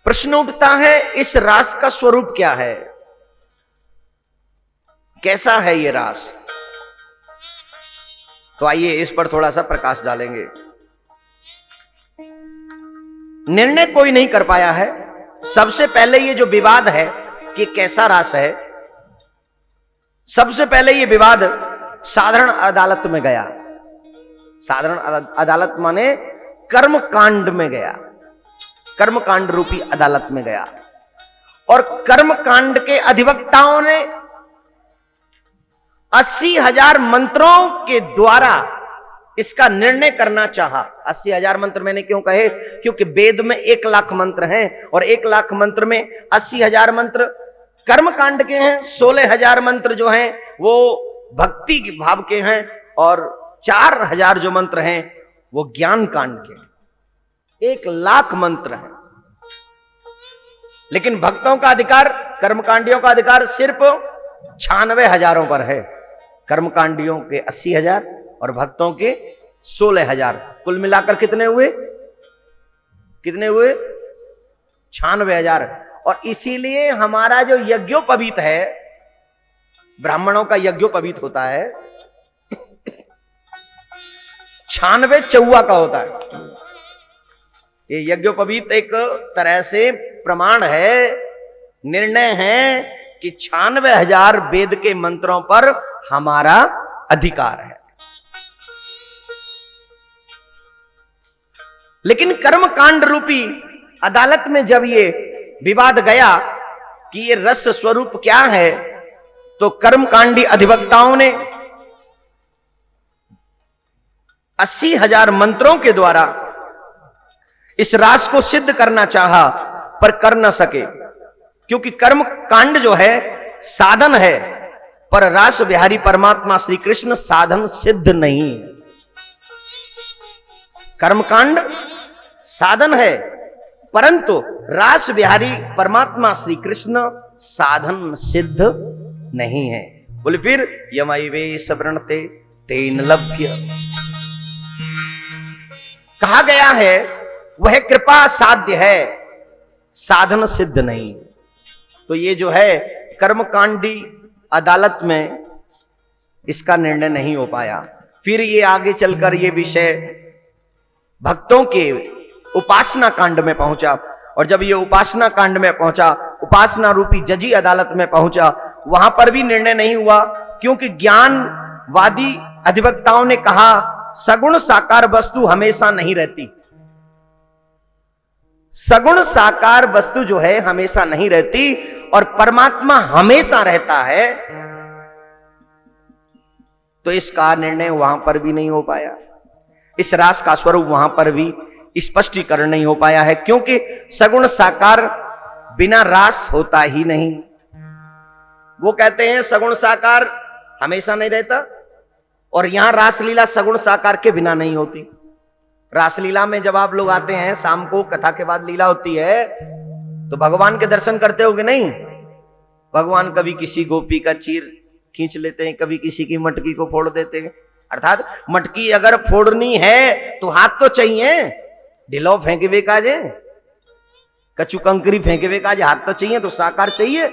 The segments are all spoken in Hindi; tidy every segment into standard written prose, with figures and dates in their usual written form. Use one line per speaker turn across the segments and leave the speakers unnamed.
प्रश्न उठता है इस रास का स्वरूप क्या है, कैसा है ये रास। तो आइए इस पर थोड़ा सा प्रकाश डालेंगे। निर्णय कोई नहीं कर पाया है। सबसे पहले ये जो विवाद है कि कैसा रास है, सबसे पहले ये विवाद साधारण अदालत में गया। साधारण अदालत माने कर्म कांड में गया, कर्म कांड रूपी अदालत में गया। और कर्म कांड के अधिवक्ताओं ने 80,000 मंत्रों के द्वारा इसका निर्णय करना चाहा। 80,000 मंत्र मैंने क्यों कहे, क्योंकि वेद में 1 लाख मंत्र हैं और 1 लाख मंत्र में 80,000 मंत्र कर्म कांड के हैं, 16,000 मंत्र जो हैं वो भक्ति भाव के हैं और 4,000 जो मंत्र हैं वो ज्ञान कांड के हैं। 1 लाख मंत्र हैं, लेकिन भक्तों का अधिकार, कर्मकांडियों का अधिकार सिर्फ 96,000 पर है। कर्मकांडियों के 80,000 और भक्तों के 16,000, कुल मिलाकर कितने हुए, कितने हुए 96,000। और इसीलिए हमारा जो यज्ञोपवीत है, ब्राह्मणों का यज्ञोपवीत होता है, 96 चौवा का होता है। ये यज्ञोपवीत एक तरह से प्रमाण है, निर्णय है कि 96,000 वेद के मंत्रों पर हमारा अधिकार है। लेकिन कर्म कांड रूपी अदालत में जब ये विवाद गया कि ये रस स्वरूप क्या है, तो कर्मकांडी अधिवक्ताओं ने 80,000 मंत्रों के द्वारा इस रास को सिद्ध करना चाहा, पर कर न सके, क्योंकि कर्म कांड जो है साधन है, पर रास बिहारी परमात्मा श्री कृष्ण साधन सिद्ध नहीं। कर्मकांड साधन है, परंतु रास बिहारी परमात्मा श्री कृष्ण साधन सिद्ध नहीं है। बोले फिर यमैवे सवृणते तेन लभ्य, कहा गया है वह कृपा साध्य है, साधन सिद्ध नहीं। तो ये जो है कर्मकांडी अदालत में इसका निर्णय नहीं हो पाया। फिर ये आगे चलकर ये विषय भक्तों के उपासना कांड में पहुंचा, और जब ये उपासना कांड में पहुंचा, उपासना रूपी जजी अदालत में पहुंचा, वहां पर भी निर्णय नहीं हुआ, क्योंकि ज्ञानवादी अधिवक्ताओं ने कहा सगुण साकार वस्तु हमेशा नहीं रहती। सगुण साकार वस्तु जो है हमेशा नहीं रहती और परमात्मा हमेशा रहता है। तो इसका निर्णय वहां पर भी नहीं हो पाया, इस रास का स्वरूप वहां पर भी स्पष्टीकरण नहीं हो पाया है, क्योंकि सगुण साकार बिना रास होता ही नहीं। वो कहते हैं सगुण साकार हमेशा नहीं रहता, और यहां रासलीला सगुण साकार के बिना नहीं होती। रासलीला में जब आप लोग आते हैं, शाम को कथा के बाद लीला होती है, तो भगवान के दर्शन करते हो कि नहीं? भगवान कभी किसी गोपी का चीर खींच लेते हैं, कभी किसी की मटकी को फोड़ देते हैं। अर्थात मटकी अगर फोड़नी है तो हाथ तो चाहिए, ढिलो फेंके काजे, कचू कंकरी फेंके काजे, हाथ तो चाहिए, तो साकार चाहिए।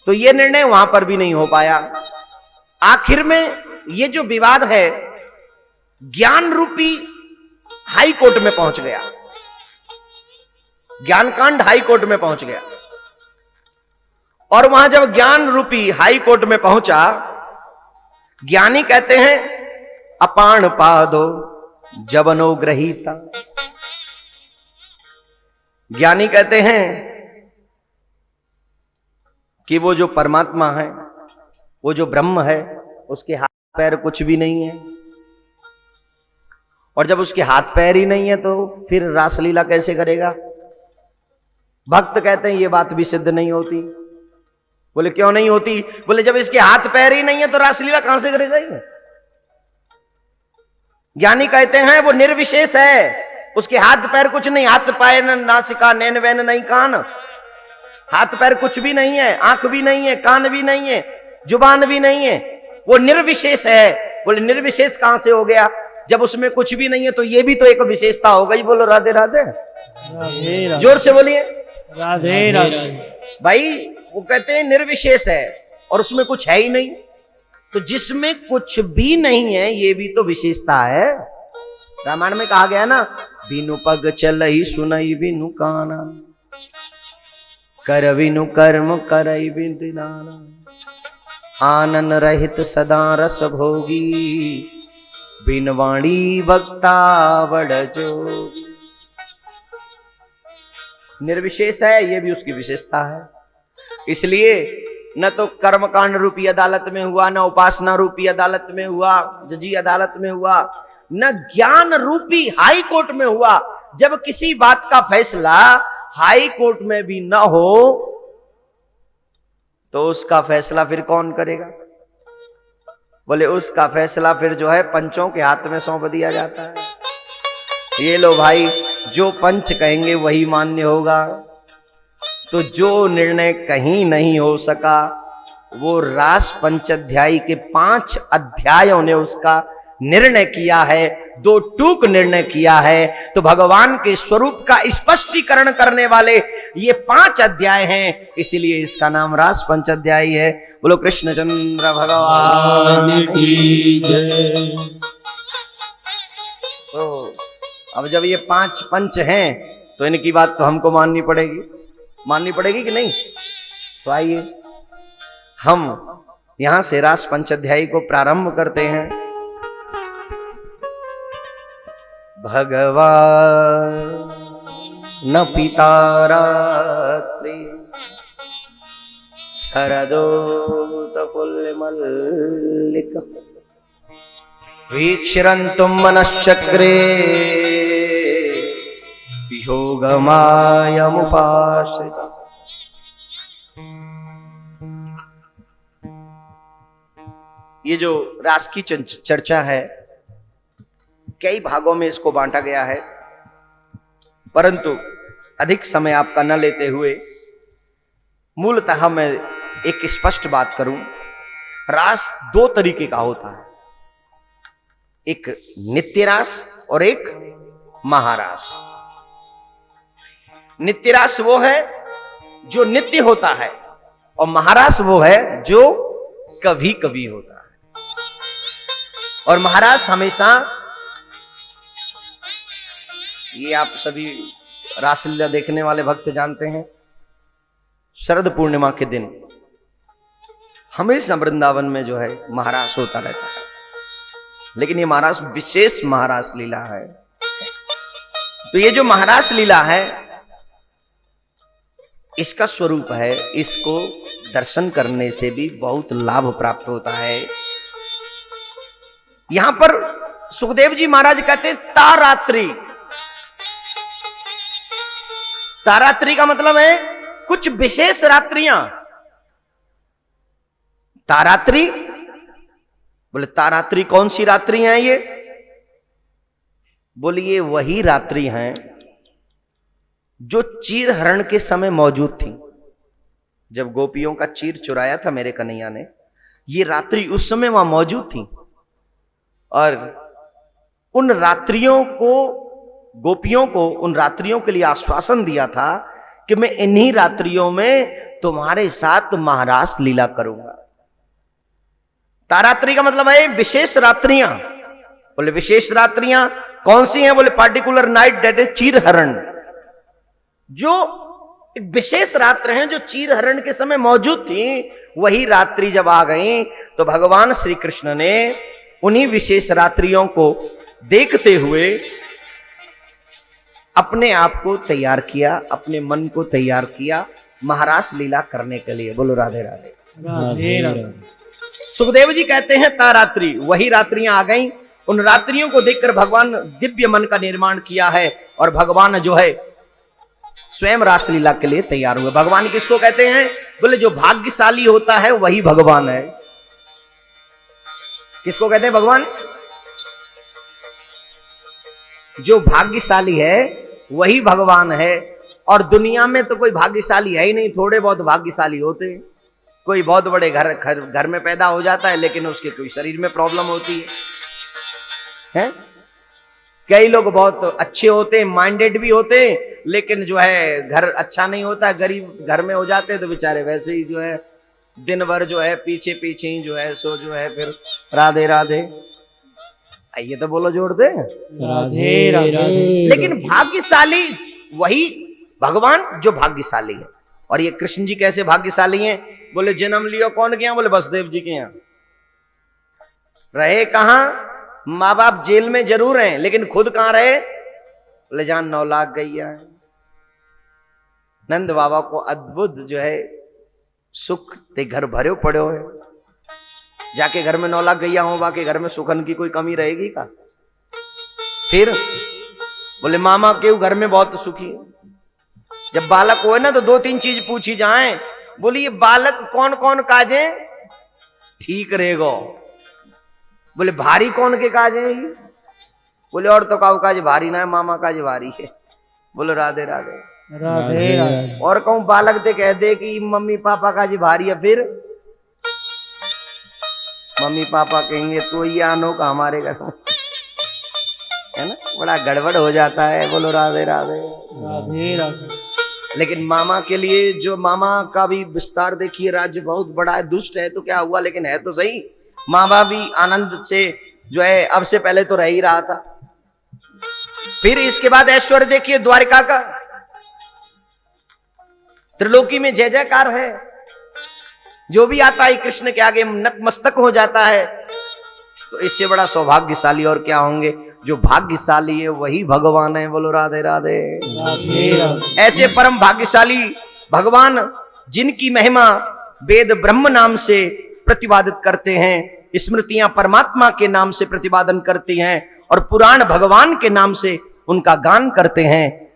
तो ये निर्णय वहां पर भी नहीं हो पाया। आखिर में ये जो विवाद है ज्ञान रूपी हाई कोर्ट में पहुंच गया, ज्ञान कांड हाई कोर्ट में पहुंच गया। और वहां जब ज्ञान रूपी हाई कोर्ट में पहुंचा, ज्ञानी कहते हैं अपाण पादो जबनो ग्रहीता। ज्ञानी कहते हैं कि वो जो परमात्मा है, वो जो ब्रह्म है, उसके हाथ पैर कुछ भी नहीं है। और जब उसके हाथ पैर ही नहीं है तो फिर रासलीला कैसे करेगा? भक्त कहते हैं ये बात भी सिद्ध नहीं होती। बोले क्यों नहीं होती? बोले जब इसके हाथ पैर ही नहीं है तो रासलीला कहां से करेगा ये? ज्ञानी कहते हैं वो निर्विशेष है, उसके हाथ पैर कुछ नहीं, हाथ पैर नासिका नैन वैन नहीं कान, हाथ पैर कुछ भी नहीं है, आंख भी नहीं है, कान भी नहीं है, जुबान भी नहीं है, वो निर्विशेष है। बोले निर्विशेष कहां से हो गया? जब उसमें कुछ भी नहीं है तो ये भी तो एक विशेषता हो गई। बोलो राधे राधे।
राधे राधे।
जोर से बोलिए।
राधे राधे।
भाई वो कहते हैं निर्विशेष है और उसमें कुछ है ही नहीं, तो जिसमें कुछ भी नहीं है ये भी तो विशेषता है। रामायण में कहा गया ना, बिनु पग चल ही सुनई बिनु काना, कर बिनु कर्म करई बिनु दाना, आनन रहित सदा रस भोगी, बिन वाणी वक्ता बड़ जोगी। निर्विशेष है, ये भी उसकी विशेषता है। इसलिए न तो कर्मकांड रूपी अदालत में हुआ, न उपासना रूपी अदालत में हुआ, जजी अदालत में हुआ, न ज्ञान रूपी हाई कोर्ट में हुआ। जब किसी बात का फैसला हाई कोर्ट में भी न हो तो उसका फैसला फिर कौन करेगा? बोले उसका फैसला फिर जो है पंचों के हाथ में सौंप दिया जाता है। ये लो भाई, जो पंच कहेंगे वही मान्य होगा। तो जो निर्णय कहीं नहीं हो सका वो रास पंचाध्यायी के 5 अध्यायों ने उसका निर्णय किया है, 2 टूक निर्णय किया है। तो भगवान के स्वरूप का स्पष्टीकरण करने वाले ये 5 अध्याय हैं, इसलिए इसका नाम रास पंचाध्यायी है। बोलो कृष्णचंद्र भगवान की जय। तो अब जब ये 5 पंच हैं तो इनकी बात तो हमको माननी पड़ेगी कि नहीं? तो आइए हम यहां से रास पंचाध्यायी को प्रारंभ करते हैं। भगवान न पिता रात्रि, शरदोत पुल्य मल्लिक, वीक्षरन्तुम मनश्चक्रे, योगमायमुपाश्रिता। ये जो रास की चर्चा है, कई भागों में इसको बांटा गया है, परंतु अधिक समय आपका न लेते हुए मूलतः मैं एक स्पष्ट बात करूं। रास 2 तरीके का होता है, एक नित्य रास और एक महारास। नित्य रास वो है जो नित्य होता है और महारास वो है जो कभी कभी होता है। और महारास हमेशा, ये आप सभी रासलीला देखने वाले भक्त जानते हैं, शरद पूर्णिमा के दिन हमेशा वृंदावन में जो है महारास होता रहता है। लेकिन ये महारास विशेष महारास लीला है। तो ये जो महारास लीला है इसका स्वरूप है, इसको दर्शन करने से भी बहुत लाभ प्राप्त होता है। यहां पर सुखदेव जी महाराज कहते हैं तारात्रि। तारात्रि का मतलब है कुछ विशेष रात्रियां। तारात्रि, बोले तारात्रि कौन सी रात्रि हैं ये? बोलिए वही रात्रि हैं जो चीर हरण के समय मौजूद थी। जब गोपियों का चीर चुराया था मेरे कन्हैया ने, ये रात्रि उस समय वहां मौजूद थी। और उन रात्रियों को, गोपियों को उन रात्रियों के लिए आश्वासन दिया था कि मैं इन्हीं रात्रियों में तुम्हारे साथ महारास लीला करूंगा। तारात्रि का मतलब है विशेष रात्रियां। बोले विशेष रात्रियां कौन सी हैं? बोले पार्टिकुलर नाइट, डेट इज चीर हरण। जो एक विशेष रात्र हैं जो चीर हरण के समय मौजूद थी, वही रात्रि जब आ गई तो भगवान श्री कृष्ण ने उन्हीं विशेष रात्रियों को देखते हुए अपने आप को तैयार किया, अपने मन को तैयार किया महारास लीला करने के लिए। बोलो राधे राधे।
राधे राधे।
सुखदेव जी कहते हैं तारात्रि, वही रात्रियां आ गईं। उन रात्रियों को देखकर भगवान दिव्य मन का निर्माण किया है और भगवान जो है स्वयं रासलीला के लिए तैयार हुए। भगवान किसको कहते हैं? बोले जो भाग्यशाली होता है वही भगवान है। किसको कहते हैं भगवान? जो भाग्यशाली है वही भगवान है। और दुनिया में तो कोई भाग्यशाली है ही नहीं, थोड़े बहुत भाग्यशाली होते हैं। कोई बहुत बड़े घर में पैदा हो जाता है लेकिन उसके कोई शरीर में प्रॉब्लम होती है? कई लोग बहुत अच्छे होते हैं, माइंडेड भी होते हैं, लेकिन जो है घर अच्छा नहीं होता, गरीब घर में हो जाते तो बेचारे वैसे ही जो है दिन भर जो है पीछे पीछे ही जो है सो जो है फिर राधे राधे। आइए तो बोलो जोड़ दे
राधे राधे।
लेकिन भाग्यशाली वही भगवान जो भाग्यशाली है। और ये कृष्ण जी कैसे भाग्यशाली हैं? बोले जन्म लियो कौन के यहाँ? बोले वसुदेव जी के यहाँ। रहे कहां? माँ बाप जेल में जरूर हैं, लेकिन खुद कहां रहे? बोले जहां 9 लाख गैया है। नंद बाबा को अद्भुत जो है सुख ते घर भरे पड़े है। जाके घर में 9 लाख गैया हो, बाकी घर में सुखन की कोई कमी रहेगी का? फिर बोले मामा के घर में बहुत सुखी है। जब बालक हो ना तो 2-3 चीज पूछी जाए। बोले ये बालक कौन कौन काजे ठीक रहेगो? बोले भारी कौन के काजे? बोले और तो काऊ काज भारी ना है, मामा काज भारी है। बोलो राधे राधे
राधे राधे।
और कहूं बालक दे कह दे कि मम्मी पापा काज भारी है, फिर मम्मी पापा कहेंगे तो ये आनो का हमारे घर में, है ना? बड़ा गड़बड़ हो जाता है। बोलो राधे राधे
राधे राधे।
लेकिन मामा के लिए जो मामा का भी विस्तार देखिए, राज्य बहुत बड़ा है। दुष्ट है तो क्या हुआ, लेकिन है तो सही। मामा भी आनंद से जो है अब से पहले तो रह ही रहा था। फिर इसके बाद ऐश्वर्य देखिए द्वारिका का, त्रिलोकी में जय जयकार है। जो भी आता है कृष्ण के आगे नतमस्तक हो जाता है। तो इससे बड़ा सौभाग्यशाली और क्या होंगे? जो भाग्यशाली है वही भगवान है। बोलो राधे राधे
राधे राधे।
ऐसे परम भाग्यशाली भगवान जिनकी महिमा वेद ब्रह्म नाम से प्रतिपादित करते हैं, स्मृतियां परमात्मा के नाम से प्रतिपादन करती हैं और पुराण भगवान के नाम से उनका गान करते हैं।